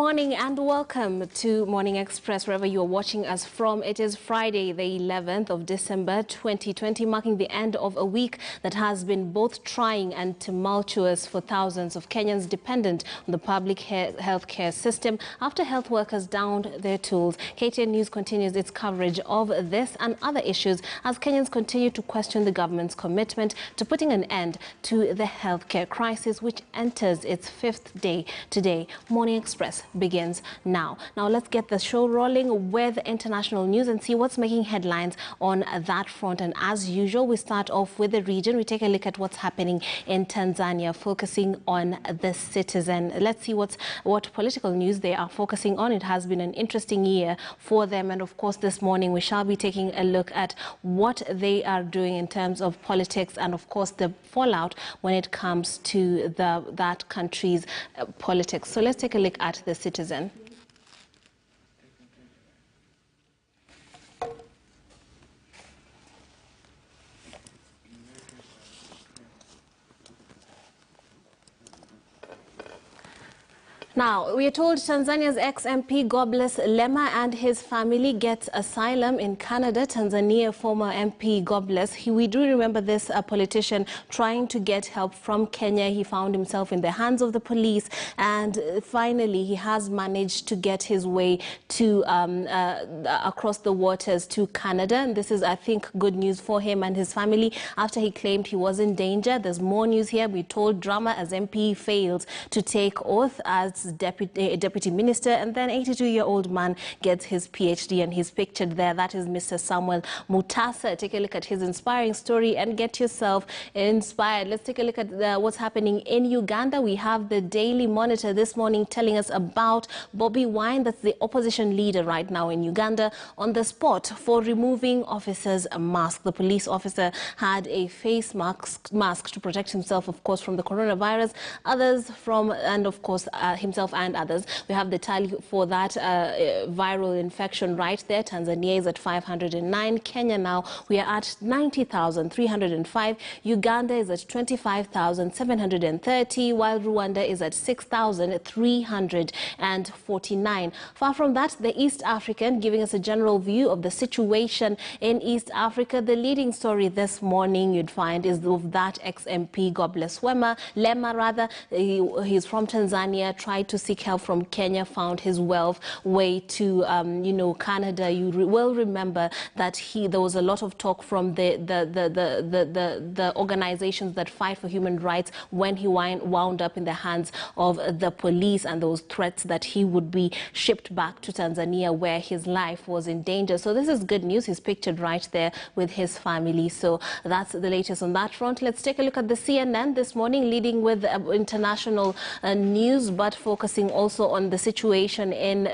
morning and welcome to Morning Express, wherever you are watching us from. It is Friday, the 11th of December 2020, marking the end of a week that has been both trying and tumultuous for thousands of Kenyans dependent on the public healthcare system after health workers downed their tools. KTN News continues its coverage of this and other issues as Kenyans continue to question the government's commitment to putting an end to the healthcare crisis, which enters its 5th day today. Morning Express begins now. Now let's get the show rolling with international news and see what's making headlines on that front. And as usual, we start off with the region. We take a look at what's happening in Tanzania, focusing on the citizen. Let's see what political news they are focusing on. It has been an interesting year for them, and of course this morning we shall be taking a look at what they are doing in terms of politics and of course the fallout when it comes to that country's politics. So let's take a look at the citizen. Now, we are told Tanzania's ex-MP Godbless Lema and his family gets asylum in Canada. Tanzania former MP Godbless, we do remember this politician trying to get help from Kenya. He found himself in the hands of the police, and finally he has managed to get his way to across the waters to Canada. And this is, I think, good news for him and his family after he claimed he was in danger. There's more news here. We told drama as MP fails to take oath as deputy minister, and then 82-year-old man gets his PhD, and he's pictured there. That is Mr. Samuel Mutasa. Take a look at his inspiring story and get yourself inspired. Let's take a look at what's happening in Uganda. We have the Daily Monitor this morning telling us about Bobi Wine, that's the opposition leader right now in Uganda, on the spot for removing officers' mask. The police officer had a face mask to protect himself, of course, from the coronavirus, others from, and of course, himself and others. We have the tally for that viral infection right there. Tanzania is at 509. Kenya now, we are at 90,305. Uganda is at 25,730, while Rwanda is at 6,349. Far from that, the East African, giving us a general view of the situation in East Africa. The leading story this morning you'd find is of that ex-MP Godbless Lema. He's from Tanzania, tried to seek help from Kenya, found his way to Canada. You will remember that there was a lot of talk from the organizations that fight for human rights when he wound up in the hands of the police, and those threats that he would be shipped back to Tanzania where his life was in danger. So this is good news. He's pictured right there with his family. So that's the latest on that front. Let's take a look at the CNN this morning, leading with international news, but focusing also on the situation in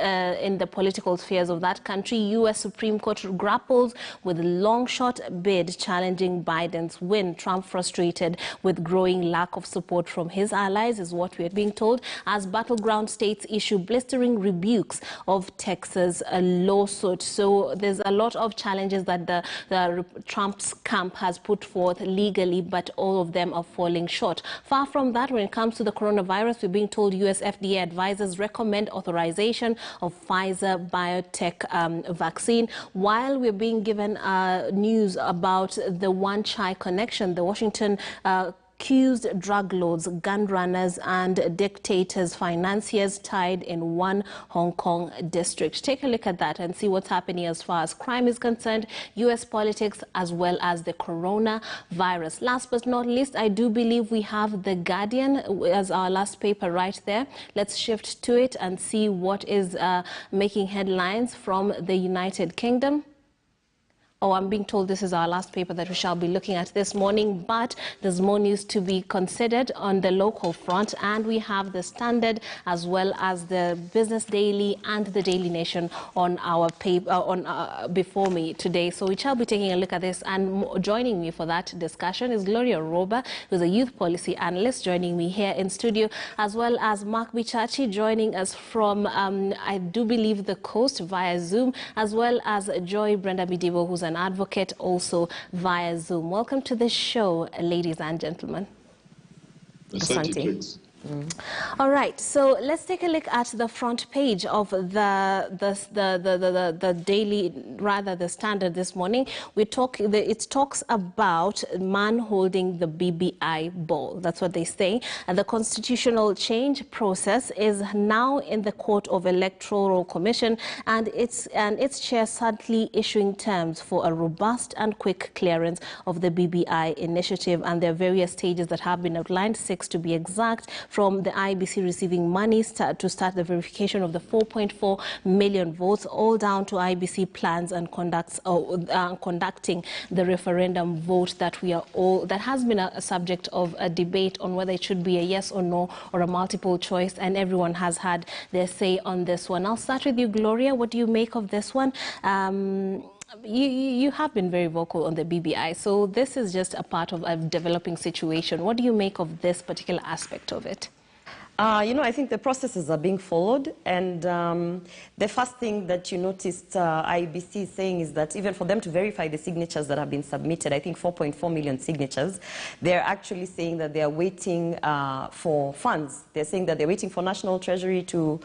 the political spheres of that country. U.S. Supreme Court grapples with a long-shot bid challenging Biden's win. Trump frustrated with growing lack of support from his allies, is what we are being told, as battleground states issue blistering rebukes of Texas lawsuit. So there's a lot of challenges that the Trump's camp has put forth legally, but all of them are falling short. Far from that, when it comes to the coronavirus, we're being told U.S. FDA advisors recommend authorization of Pfizer biotech vaccine, while we're being given news about the One Chai connection. The Washington accused drug lords, gun runners and dictators, financiers tied in one Hong Kong district. Take a look at that and see what's happening as far as crime is concerned, U.S. politics, as well as the coronavirus. Last but not least, I do believe we have The Guardian as our last paper right there. Let's shift to it and see what is making headlines from the United Kingdom. Oh, I'm being told this is our last paper that we shall be looking at this morning, but there's more news to be considered on the local front, and we have the Standard as well as the Business Daily and the Daily Nation on our paper before me today. So we shall be taking a look at this, and joining me for that discussion is Gloria Roba, who's a youth policy analyst, joining me here in studio, as well as Mark Bichachi joining us from, I do believe, the coast via Zoom, as well as Joy Brenda Midibo, who's an advocate, also via Zoom. Welcome to the show, ladies and gentlemen. Asante. All right, so let's take a look at the front page of the daily, rather the Standard this morning. It talks about man holding the BBI ball. That's what they say. And the constitutional change process is now in the Court of Electoral Commission, and its chair sadly issuing terms for a robust and quick clearance of the BBI initiative. And there are various stages that have been outlined, 6 to be exact, from the IEBC receiving money to start the verification of the 4.4 million votes, all down to IEBC plans and conducting the referendum vote that has been a subject of a debate on whether it should be a yes or no or a multiple choice, and everyone has had their say on this one. I'll start with you, Gloria. What do you make of this one? You have been very vocal on the BBI, so this is just a part of a developing situation. What do you make of this particular aspect of it? I think the processes are being followed, and the first thing that you noticed IEBC is saying is that even for them to verify the signatures that have been submitted, I think 4.4 million signatures, they're actually saying that they are waiting for funds. They're saying that they're waiting for National Treasury to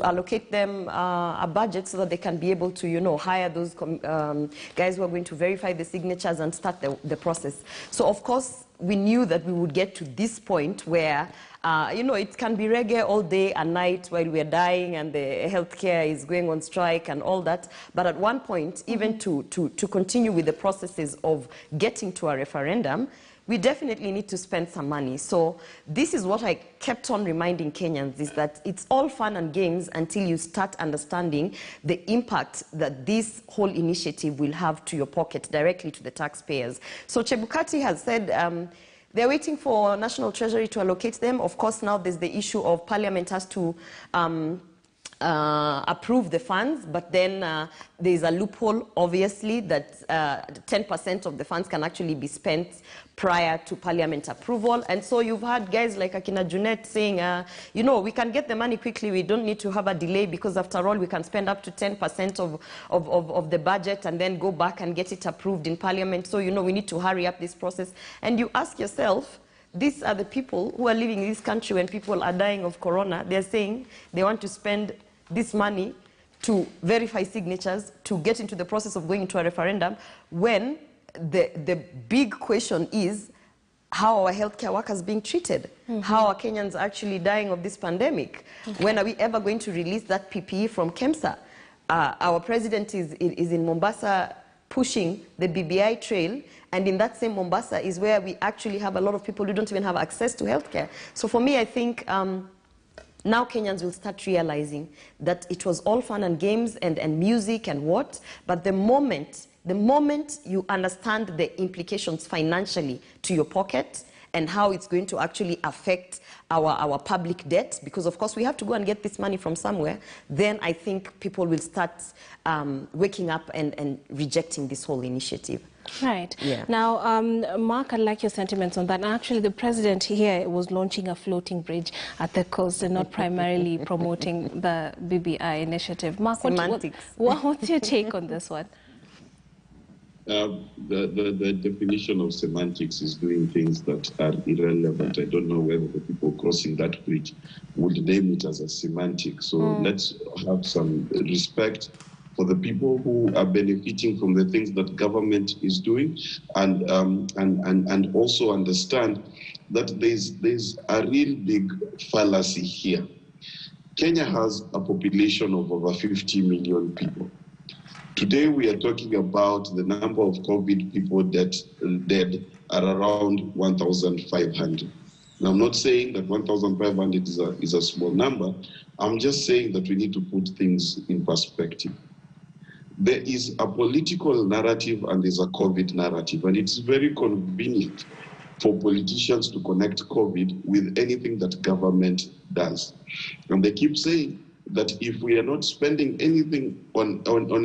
allocate them a budget so that they can be able to, hire those guys who are going to verify the signatures and start the process. So, of course, we knew that we would get to this point where it can be reggae all day and night while we're dying and the healthcare is going on strike and all that. But at one point, even to continue with the processes of getting to a referendum, we definitely need to spend some money. So this is what I kept on reminding Kenyans, is that it's all fun and games until you start understanding the impact that this whole initiative will have to your pocket, directly to the taxpayers. So Chebukati has said they're waiting for National Treasury to allocate them. Of course, now there's the issue of Parliament has to approve the funds, but then there's a loophole, obviously, that 10% of the funds can actually be spent prior to Parliament approval. And so you've had guys like Akina Junet saying, we can get the money quickly, we don't need to have a delay, because after all, we can spend up to 10% of the budget and then go back and get it approved in Parliament. So, we need to hurry up this process. And you ask yourself, these are the people who are living in this country when people are dying of corona. They're saying they want to spend this money to verify signatures, to get into the process of going into a referendum, when the big question is how are healthcare workers being treated? How are Kenyans actually dying of this pandemic? When are we ever going to release that PPE from KEMSA? Our president is in Mombasa pushing the BBI trail, and in that same Mombasa is where we actually have a lot of people who don't even have access to healthcare. So for me, I think now Kenyans will start realizing that it was all fun and games and music and what, but the moment you understand the implications financially to your pocket and how it's going to actually affect our public debt, because of course we have to go and get this money from somewhere, then I think people will start waking up and rejecting this whole initiative. Right. Yeah. Now, Mark, I'd like your sentiments on that. And actually, the president here was launching a floating bridge at the coast and not primarily promoting the BBI initiative. Mark, what's your take on this one? The definition of semantics is doing things that are irrelevant. I don't know whether the people crossing that bridge would name it as a semantic. So let's have some respect for the people who are benefiting from the things that government is doing, and also understand that there's a real big fallacy here. Kenya has a population of over 50 million people. Today we are talking about the number of COVID people dead are around 1,500. Now, I'm not saying that 1,500 is a small number. I'm just saying that we need to put things in perspective. There is a political narrative and there's a COVID narrative, and it's very convenient for politicians to connect COVID with anything that government does. And they keep saying that if we are not spending anything on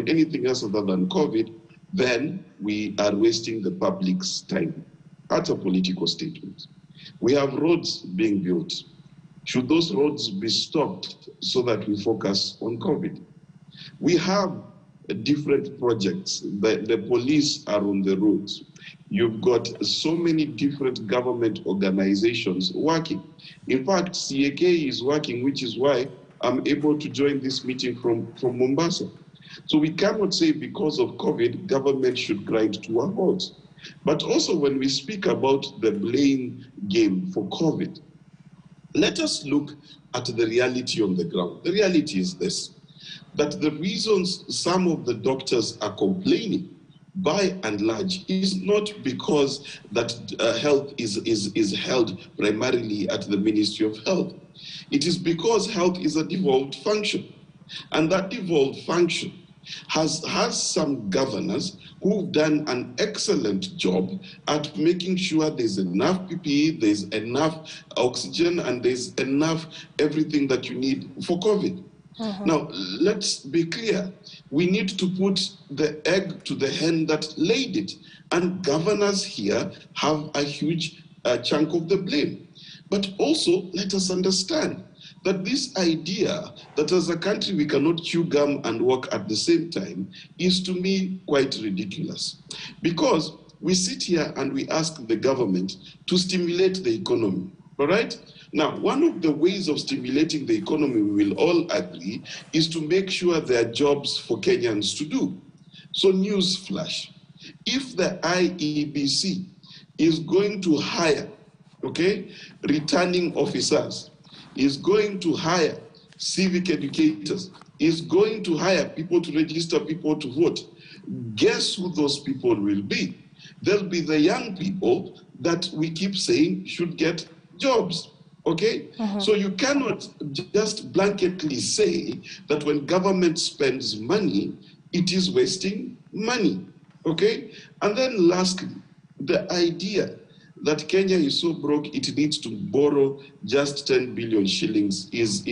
anything else other than COVID, then we are wasting the public's time. That's a political statement. We have roads being built. Should those roads be stopped so that we focus on COVID? We have different projects. The police are on the roads. You've got so many different government organizations working. In fact, CAK is working, which is why I'm able to join this meeting from Mombasa. So we cannot say because of COVID, government should grind to a halt. But also when we speak about the blame game for COVID, let us look at the reality on the ground. The reality is this, that the reasons some of the doctors are complaining by and large is not because that health is held primarily at the Ministry of Health. It is because health is a devolved function. And that devolved function has some governors who've done an excellent job at making sure there's enough PPE, there's enough oxygen, and there's enough everything that you need for COVID. Now, let's be clear. We need to put the egg to the hen that laid it. And governors here have a huge chunk of the blame. But also, let us understand that this idea that as a country we cannot chew gum and walk at the same time is to me quite ridiculous. Because we sit here and we ask the government to stimulate the economy, all right? Now, one of the ways of stimulating the economy, we will all agree, is to make sure there are jobs for Kenyans to do. So news flash, if the IEBC is going to hire, okay, returning officers, is going to hire civic educators, is going to hire people to register people to vote, guess who those people will be? They'll be the young people that we keep saying should get jobs. Okay? So you cannot just blanketly say that when government spends money, it is wasting money. Okay? And then lastly, the idea that Kenya is so broke it needs to borrow just 10 billion shillings is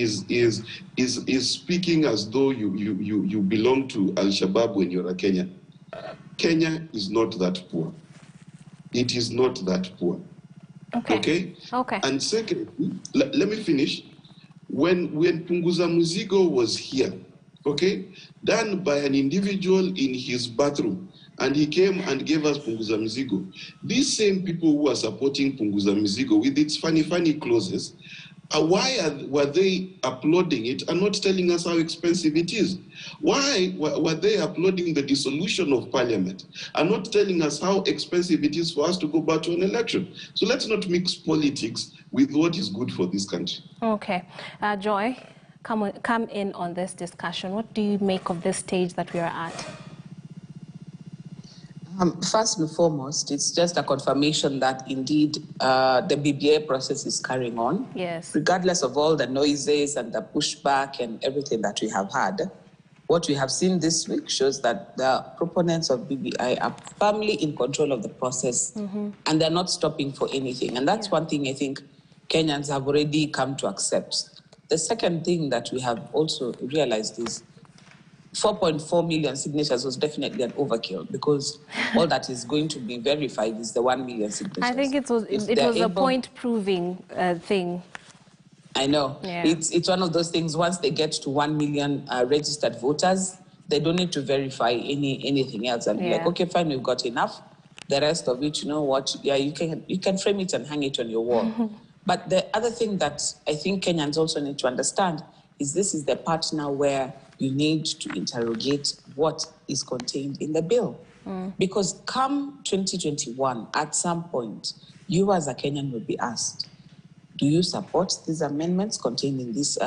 speaking as though you belong to Al-Shabaab when you're a Kenyan. Kenya is not that poor. It is not that poor. Okay? And secondly, let me finish. When Punguza Muzigo was here, okay, done by an individual in his bathroom, and he came and gave us Punguza Muzigo, these same people who are supporting Punguza Muzigo with its funny clauses, why were they applauding it and not telling us how expensive it is? Why were they applauding the dissolution of parliament and not telling us how expensive it is for us to go back to an election? So let's not mix politics with what is good for this country. Okay. Joy, come in on this discussion. What do you make of this stage that we are at? First and foremost, it's just a confirmation that indeed the BBI process is carrying on. Yes. Regardless of all the noises and the pushback and everything that we have had, what we have seen this week shows that the proponents of BBI are firmly in control of the process and they're not stopping for anything. And that's one thing I think Kenyans have already come to accept. The second thing that we have also realized is 4.4 million signatures was definitely an overkill because all that is going to be verified is the 1 million signatures. I think it was a point-proving thing. I know. Yeah. It's one of those things, once they get to 1 million registered voters, they don't need to verify anything else. And be like, okay, fine, we've got enough. The rest of it, you know what, yeah, you can frame it and hang it on your wall. But the other thing that I think Kenyans also need to understand is this is the part now where you need to interrogate what is contained in the bill. Because come 2021, at some point, you as a Kenyan will be asked, do you support these amendments contained in this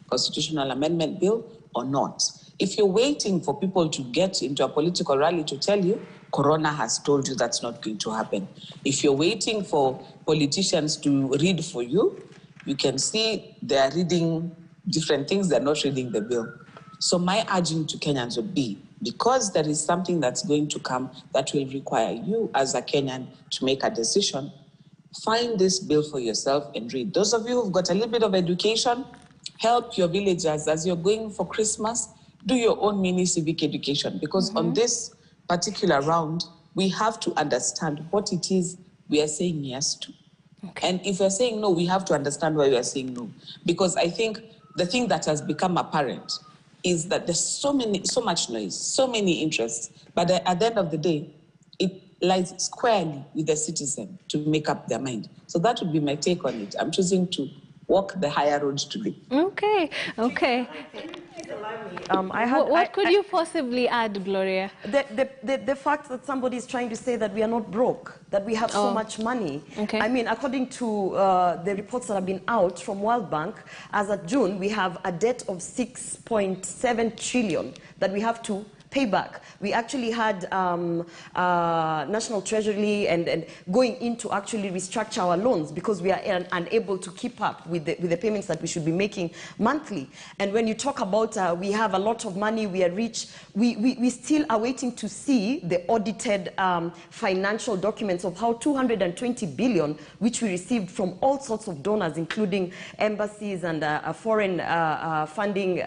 constitutional amendment bill or not? If you're waiting for people to get into a political rally to tell you, Corona has told you that's not going to happen. If you're waiting for politicians to read for you, you can see they're reading different things, they're not reading the bill. So my urging to Kenyans would be, because there is something that's going to come that will require you as a Kenyan to make a decision, find this bill for yourself and read. Those of you who've got a little bit of education, help your villagers as you're going for Christmas, do your own mini civic education, because on this particular round, we have to understand what it is we are saying yes to. And if we're saying no, we have to understand why we are saying no. Because I think the thing that has become apparent is that there's so much noise, so many interests, but at the end of the day, lies squarely with the citizen to make up their mind. So that would be my take on it. I'm choosing to walk the higher road today. Okay, okay. What could you possibly add, Gloria? The fact that somebody is trying to say that we are not broke, that we have so much money. Okay. I mean, according to the reports that have been out from World Bank, as of June, we have a debt of 6.7 trillion that we have to pay back. We actually had National Treasury and going in to actually restructure our loans because we are unable to keep up with the payments that we should be making monthly. And when you talk about we have a lot of money, we are rich, we still are waiting to see the audited financial documents of how 220 billion, which we received from all sorts of donors, including embassies and foreign funding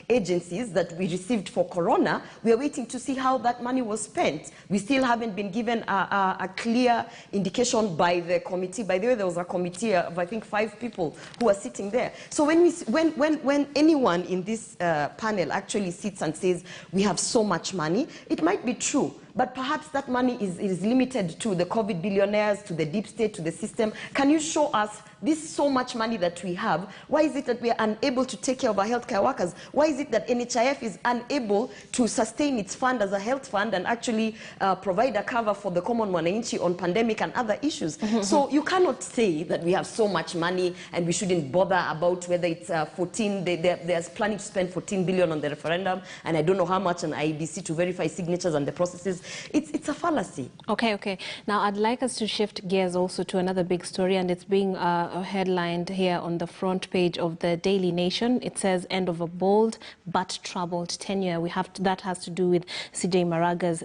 agencies that we received for Corona. We are waiting to see how that money was spent. We still haven't been given a clear indication by the committee. By the way, there was a committee of, I think, 5 people who are sitting there. So when anyone in this panel actually sits and says, we have so much money, it might be true. But perhaps that money is limited to the COVID billionaires, to the deep state, to the system. Can you show us this so much money that we have? Why is it that we are unable to take care of our healthcare workers? Why is it that NHIF is unable to sustain its fund as a health fund and actually provide a cover for the common wananchi on pandemic and other issues? So you cannot say that we have so much money and we shouldn't bother about whether it's 14, they're planning to spend 14 billion on the referendum, and I don't know how much on IEBC to verify signatures and the processes. It's a fallacy. Okay, okay. Now, I'd like us to shift gears also to another big story, and it's being headlined here on the front page of the Daily Nation. It says, end of a bold but troubled tenure. That has to do with CJ Maraga's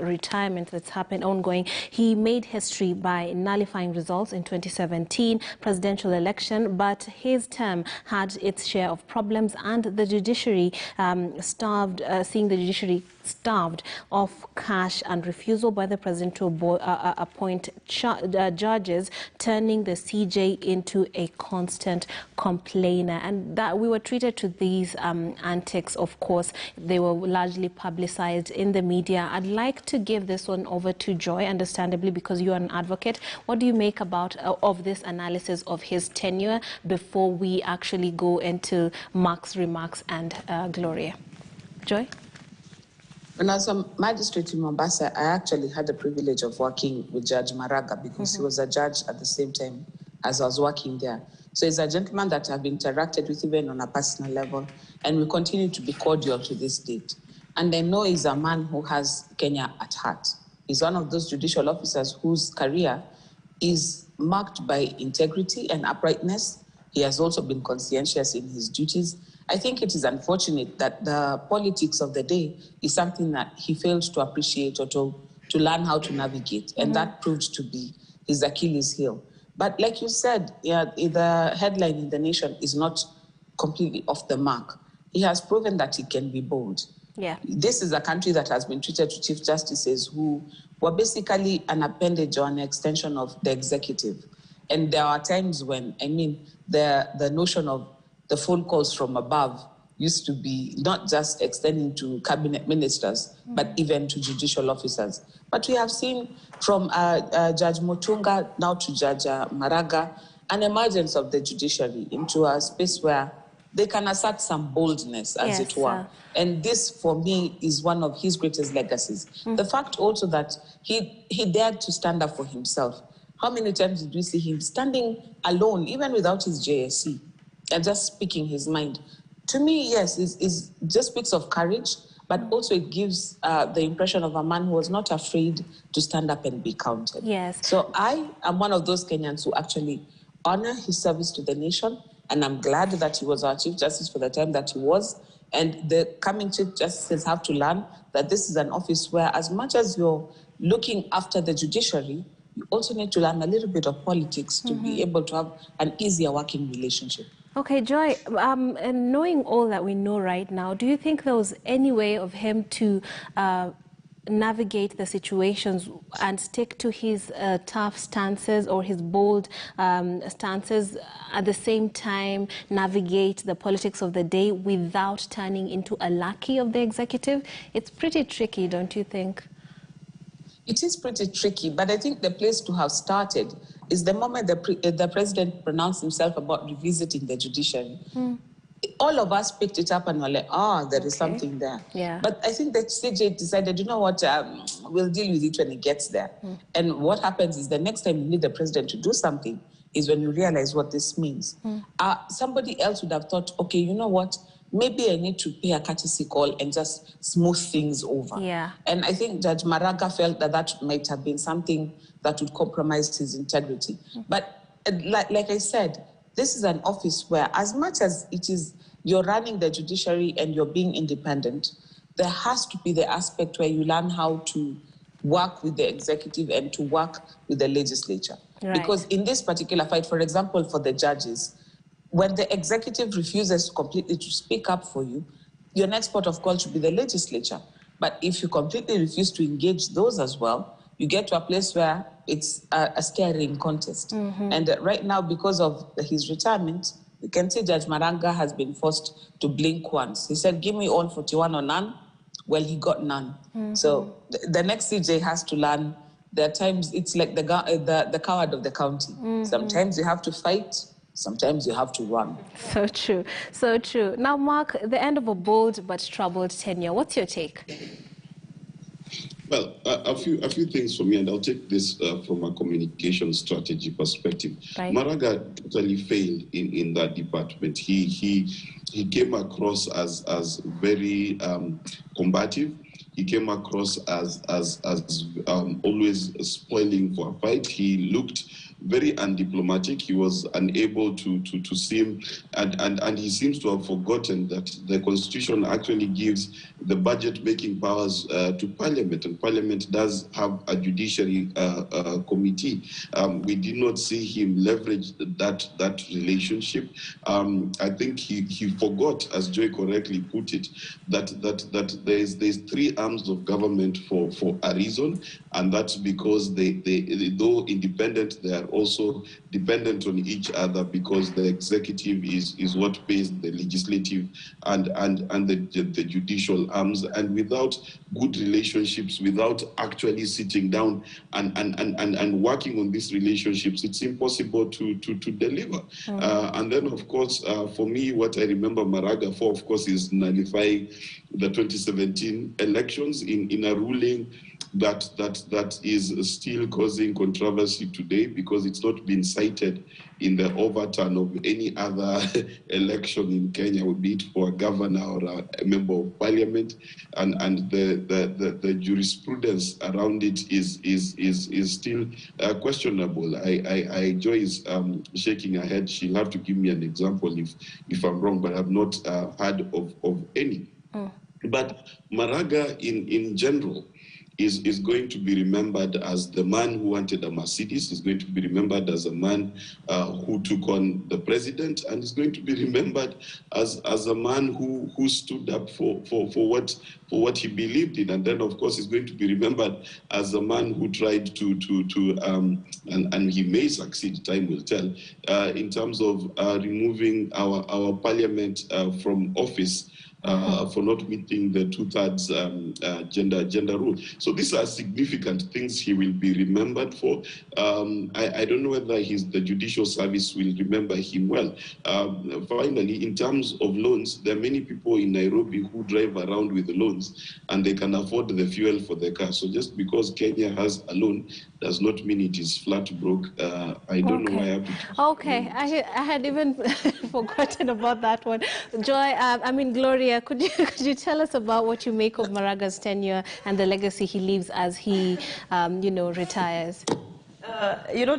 retirement that's happened ongoing. He made history by nullifying results in 2017 presidential election, but his term had its share of problems, and the judiciary seeing the judiciary starved of cash and refusal by the president to appoint judges, turning the CJ into a constant complainer. And that we were treated to these antics, of course. They were largely publicized in the media. I'd like to give this one over to Joy, understandably, because you are an advocate. What do you make of this analysis of his tenure before we actually go into Mark's remarks and Gloria? Joy? When I was a magistrate in Mombasa, I actually had the privilege of working with Judge Maraga because he was a judge at the same time as I was working there. So he's a gentleman that I've interacted with even on a personal level, and we continue to be cordial to this date. And I know he's a man who has Kenya at heart. He's one of those judicial officers whose career is marked by integrity and uprightness. He has also been conscientious in his duties. I think it is unfortunate that the politics of the day is something that he fails to appreciate or to learn how to navigate, and that proved to be his Achilles heel. But like you said, the headline in the Nation is not completely off the mark. He has proven that he can be bold. Yeah. This is a country that has been treated to chief justices who were basically an appendage or an extension of the executive. And there are times when, the notion of the phone calls from above used to be not just extending to cabinet ministers, but even to judicial officers. But we have seen from Judge Mutunga now to Judge Maraga an emergence of the judiciary into a space where they can assert some boldness, as it were. And this, for me, is one of his greatest legacies. The fact also that he dared to stand up for himself. How many times did we see him standing alone, even without his JSC, and just speaking his mind? To me, yes, it just speaks of courage, but also it gives the impression of a man who was not afraid to stand up and be counted. Yes. So I am one of those Kenyans who actually honor his service to the nation, and I'm glad that he was our Chief Justice for the time that he was. And the coming Chief Justices have to learn that this is an office where, as much as you're looking after the judiciary, you also need to learn a little bit of politics to be able to have an easier working relationship. Okay, Joy, and knowing all that we know right now, do you think there was any way of him to navigate the situations and stick to his tough stances or his bold stances, at the same time navigate the politics of the day without turning into a lackey of the executive? It's pretty tricky, don't you think? It is pretty tricky, but I think the place to have started is the moment the president pronounced himself about revisiting the judiciary. All of us picked it up and were like, there is something there. Yeah. But I think that CJ decided, you know what, we'll deal with it when it gets there. And what happens is the next time you need the president to do something is when you realize what this means. Somebody else would have thought, okay, you know what, maybe I need to pay a courtesy call and just smooth things over. Yeah. And I think Judge Maraga felt that that might have been something that would compromise his integrity. But like I said, this is an office where, as much as it is you're running the judiciary and you're being independent, there has to be the aspect where you learn how to work with the executive and to work with the legislature. Right. Because in this particular fight, for example, for the judges, when the executive refuses completely to speak up for you, your next port of call should be the legislature. But if you completely refuse to engage those as well, you get to a place where it's a staring contest. And right now, because of his retirement, you can see Judge Maranga has been forced to blink once. He said, give me all 41 or none. Well, he got none. So the next CJ has to learn. There are times it's like the coward of the county. Sometimes you have to fight. Sometimes you have to run. So true, so true. Now, Mark, the end of a bold but troubled tenure. What's your take? Well, a few things for me, and I'll take this from a communication strategy perspective. Right. Maraga totally failed in that department. He came across as very combative. He came across as always spoiling for a fight. He looked very undiplomatic. He was unable to seem, and he seems to have forgotten that the Constitution actually gives the budget-making powers to Parliament, and Parliament does have a judiciary committee. We did not see him leverage that relationship. I think he forgot, as Joy correctly put it, that there's three arms of government for a reason, and that's because they though independent, they are also dependent on each other, because the executive is what pays the legislative and the judicial arms. And without good relationships, without actually sitting down and working on these relationships, it's impossible to deliver. And then, of course, for me, what I remember Maraga for, of course, is nullifying the 2017 elections in a ruling that is still causing controversy today, because it's not been cited in the overturn of any other election in Kenya, be it for a governor or a member of parliament, and the jurisprudence around it is still questionable. Joy is shaking her head. She'll have to give me an example if I'm wrong, but I've not heard of any. But Maraga in general is going to be remembered as the man who wanted a Mercedes, is going to be remembered as a man who took on the president, and is going to be remembered as a man who stood up for what he believed in. And then, of course, he's going to be remembered as a man who tried and he may succeed, time will tell, in terms of removing our parliament from office, for not meeting the 2/3 gender rule. So these are significant things he will be remembered for. I don't know whether the judicial service will remember him well. Finally, in terms of loans, there are many people in Nairobi who drive around with loans and they can afford the fuel for their car. So just because Kenya has a loan does not mean it is flat broke. I don't know why I have to... Okay, I had even forgotten about that one. Joy, Gloria, could you tell us about what you make of Maraga's tenure and the legacy he leaves as he, retires?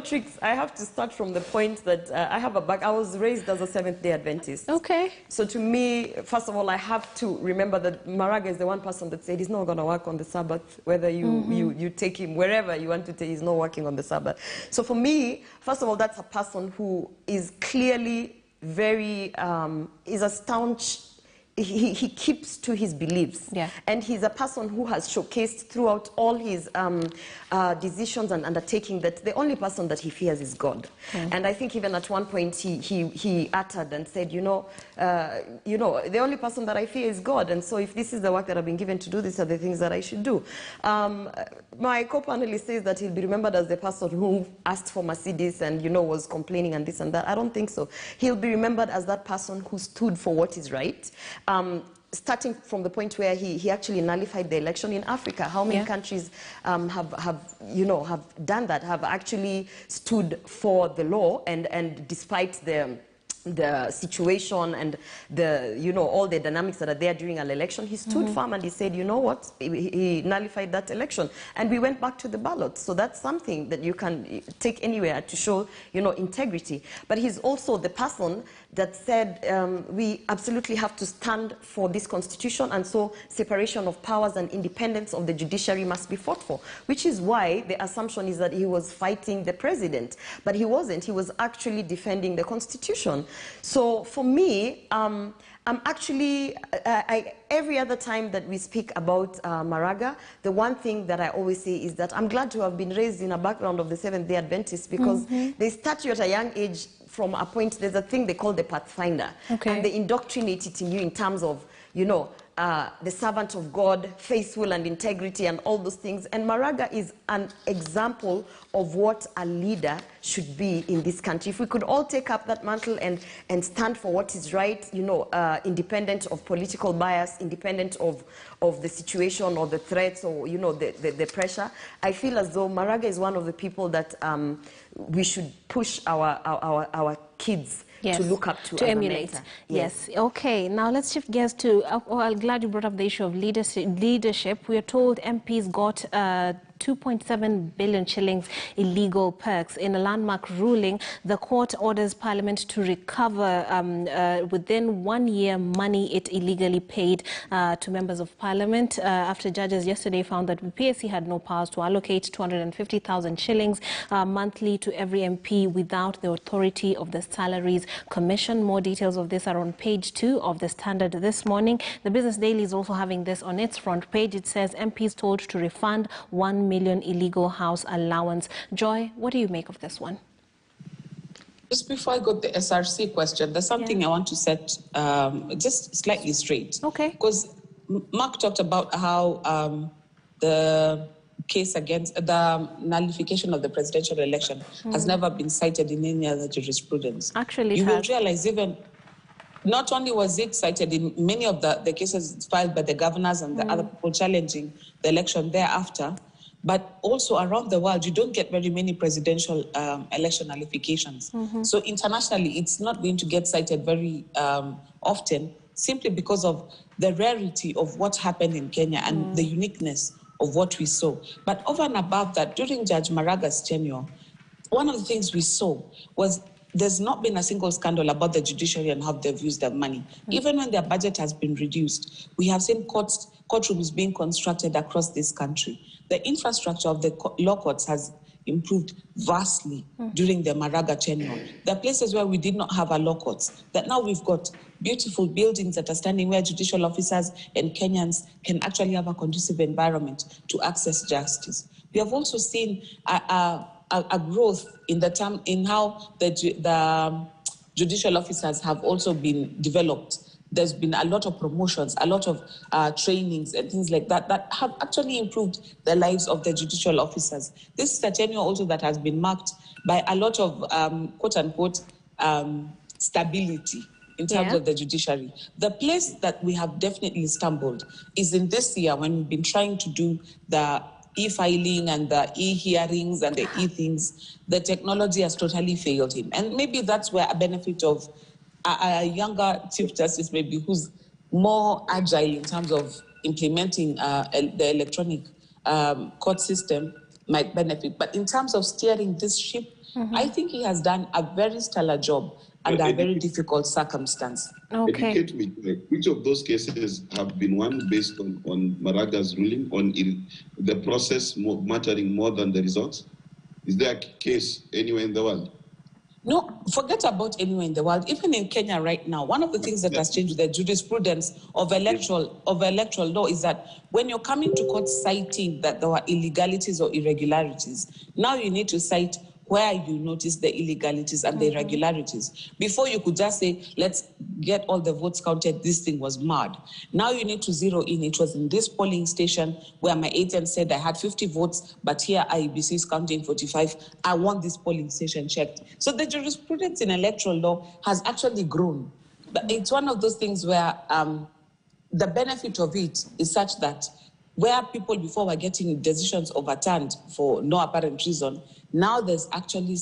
Tricks, I have to start from the point that I was raised as a Seventh-day Adventist. Okay. So to me, first of all, I have to remember that Maraga is the one person that said he's not going to work on the Sabbath, whether you take him wherever you want to take, he's not working on the Sabbath. So for me, first of all, that's a person who is clearly very, is a staunch he keeps to his beliefs. Yeah. And he's a person who has showcased throughout all his decisions and undertaking that the only person that he fears is God. And I think even at one point he uttered and said, you know, the only person that I fear is God. And so if this is the work that I've been given to do, these are the things that I should do. My co-panelist says that he'll be remembered as the person who asked for Mercedes and, you know, was complaining and this and that. I don't think so. He'll be remembered as that person who stood for what is right. Starting from the point where he actually nullified the election in Africa. How many countries have done that, have actually stood for the law and despite the situation and all the dynamics that are there during an election, he stood firm and he said, you know what, he nullified that election and we went back to the ballot. So that's something that you can take anywhere to show, integrity. But he's also the person that said we absolutely have to stand for this constitution, and so separation of powers and independence of the judiciary must be fought for, which is why the assumption is that he was fighting the president, but he wasn't. He was actually defending the constitution. So for me, I'm actually, every other time that we speak about Maraga, the one thing that I always say is that I'm glad to have been raised in a background of the Seventh-day Adventists, because they start you at a young age from a point. There's a thing they call the Pathfinder, and they indoctrinate it in you in terms of, the servant of God, faithful and integrity and all those things. And Maraga is an example of what a leader should be in this country. If we could all take up that mantle and stand for what is right, independent of political bias, independent of the situation or the threats or, the pressure, I feel as though Maraga is one of the people that we should push our kids to look up to emulate. Yes. Okay. Now let's shift gears to. I'm glad you brought up the issue of leadership. We are told MPs got 2.7 billion shillings illegal perks. In a landmark ruling, the court orders Parliament to recover within 1 year money it illegally paid to members of Parliament after judges yesterday found that the PSC had no powers to allocate 250,000 shillings monthly to every MP without the authority of the Salaries Commission. More details of this are on page 2 of the Standard this morning. The Business Daily is also having this on its front page. It says MPs told to refund 1 million illegal house allowance. Joy, what do you make of this one? Just before I got the SRC question, there's something I want to set just slightly straight. Okay. Because Mark talked about how the case against the nullification of the presidential election has never been cited in any other jurisprudence. Actually, you will realize even not only was it cited in many of the cases filed by the governors and the other people challenging the election thereafter, but also around the world, you don't get very many presidential election nullifications. So internationally, it's not going to get cited very often, simply because of the rarity of what happened in Kenya and the uniqueness of what we saw. But over and above that, during Judge Maraga's tenure, one of the things we saw was there's not been a single scandal about the judiciary and how they've used their money. Even when their budget has been reduced, we have seen courtrooms being constructed across this country. The infrastructure of the law courts has improved vastly during the Maraga tenure. There are places where we did not have our law courts, that now we've got beautiful buildings that are standing where judicial officers and Kenyans can actually have a conducive environment to access justice. We have also seen a growth in how the judicial officers have also been developed. There's been a lot of promotions, a lot of trainings and things like that that have actually improved the lives of the judicial officers. This is a tenure also that has been marked by a lot of quote-unquote stability in terms of the judiciary. The place that we have definitely stumbled is in this year when we've been trying to do the e-filing and the e-hearings and the e-things. The technology has totally failed him. And maybe that's where a benefit of a younger Chief Justice maybe who's more agile in terms of implementing the electronic court system might benefit. But in terms of steering this ship, I think he has done a very stellar job under a very difficult circumstance. Okay. Educate me, which of those cases have been won based on Maraga's ruling, on the process mattering more than the results? Is there a case anywhere in the world? No, forget about anywhere in the world. Even in Kenya right now, one of the things that has changed with the jurisprudence of electoral law is that when you're coming to court citing that there were illegalities or irregularities, now you need to cite where you notice the illegalities and the irregularities. Before you could just say, let's get all the votes counted, this thing was mad. Now you need to zero in. It was in this polling station where my agent said I had 50 votes, but here IEBC is counting 45. I want this polling station checked. So the jurisprudence in electoral law has actually grown. But it's one of those things where the benefit of it is such that where people before were getting decisions overturned for no apparent reason, now there's actually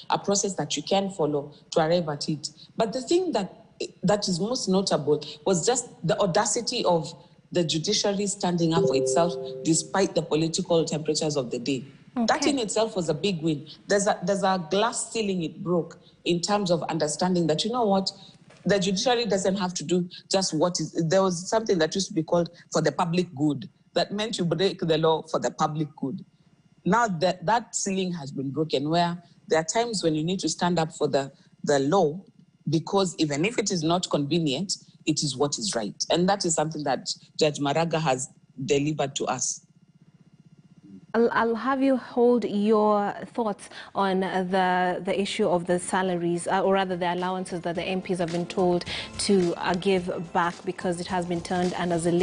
a process that you can follow to arrive at it. But the thing that is most notable was just the audacity of the judiciary standing up for itself despite the political temperatures of the day. Okay. That in itself was a big win. There's a glass ceiling it broke in terms of understanding that, you know what, the judiciary doesn't have to do just what is. There was something that used to be called for the public good. That meant you break the law for the public good. Now that ceiling has been broken, where there are times when you need to stand up for the law, because even if it is not convenient, it is what is right. And that is something that Judge Maraga has delivered to us. I'll have you hold your thoughts on the issue of the salaries, or rather the allowances that the MPs have been told to give back because it has been turned and as an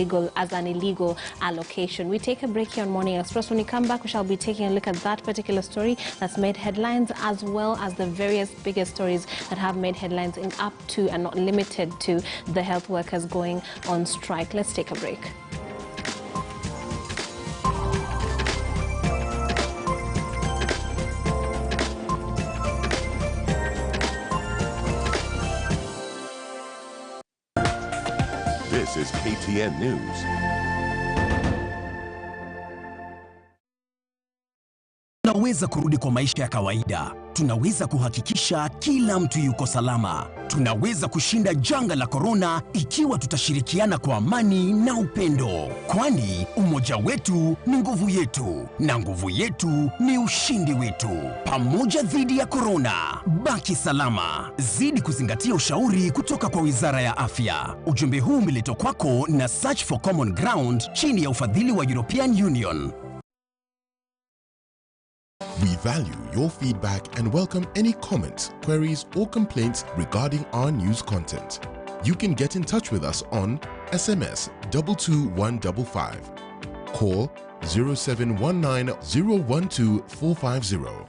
illegal allocation. We take a break here on Morning Express. When we come back, we shall be taking a look at that particular story that's made headlines, as well as the various biggest stories that have made headlines in up to and not limited to the health workers going on strike. Let's take a break. This is KTN News. Tunaweza kurudi kwa maisha ya kawaida. Tunaweza kuhakikisha kila mtu yuko salama. Tunaweza kushinda janga la korona ikiwa tutashirikiana kwa amani na upendo. Kwani umoja wetu ni nguvu yetu, na nguvu yetu ni ushindi wetu. Pamoja dhidi ya korona. Baki salama. Zidi kuzingatia ushauri kutoka kwa Wizara ya Afya. Ujumbe huu umeletwa kwako na Search for Common Ground chini ya ufadhili wa European Union. We value your feedback and welcome any comments, queries, or complaints regarding our news content. You can get in touch with us on SMS 22155, call 0719 012 450, or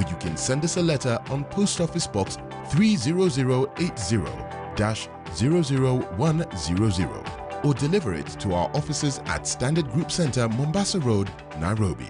you can send us a letter on Post Office Box 30080-00100, or deliver it to our offices at Standard Group Center, Mombasa Road, Nairobi.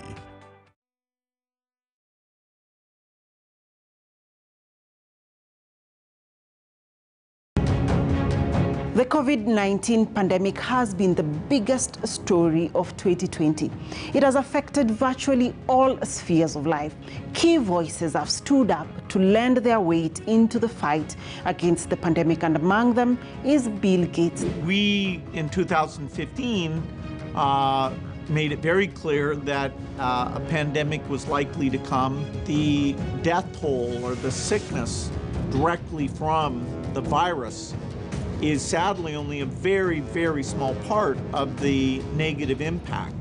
The COVID-19 pandemic has been the biggest story of 2020. It has affected virtually all spheres of life. Key voices have stood up to lend their weight into the fight against the pandemic, and among them is Bill Gates. We, in 2015, made it very clear that a pandemic was likely to come. The death toll or the sickness directly from the virus is sadly only a very, very small part of the negative impact.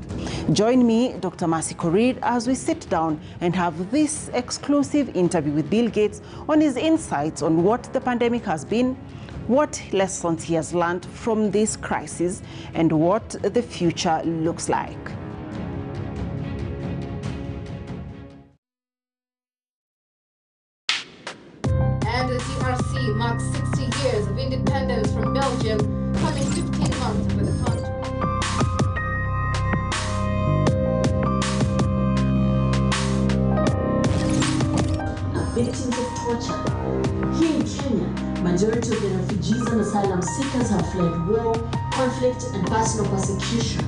Join me, Dr. Mercy Korir, as we sit down and have this exclusive interview with Bill Gates on his insights on what the pandemic has been, what lessons he has learned from this crisis, and what the future looks like. And the DRC marks 60 years of independence from Belgium, coming 15 months for the country. Victims of torture. Here in Kenya, majority of the refugees and asylum seekers have fled war, conflict, and personal persecution.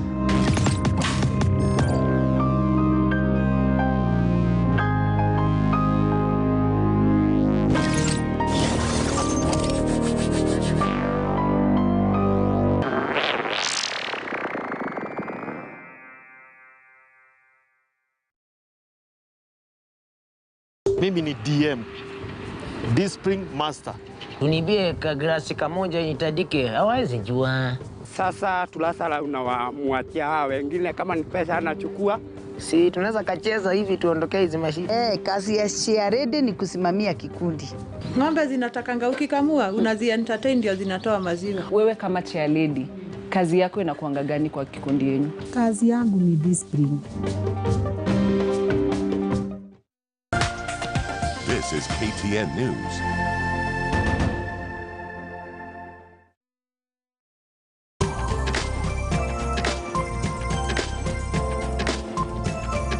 Mimi ni DM Dispring master. Unibie kagrasi kamoja nitadike, hawezi jua. Sasa tulasala unawamwatia hawa wengine kama ni pesa anachukua. Si tunaweza kacheza hivi tuondokee hizi mashine. Kazi ya shiarede ni kusimamia kikundi. Ng'ombe zinatakanga ukikamua, unazi-entertain ndio zinatoa maziwa. Wewe kama chair lady, kazi yako inakuanga gani kwa kikundi yenu? Kazi yangu ni discipline. This is KTN News.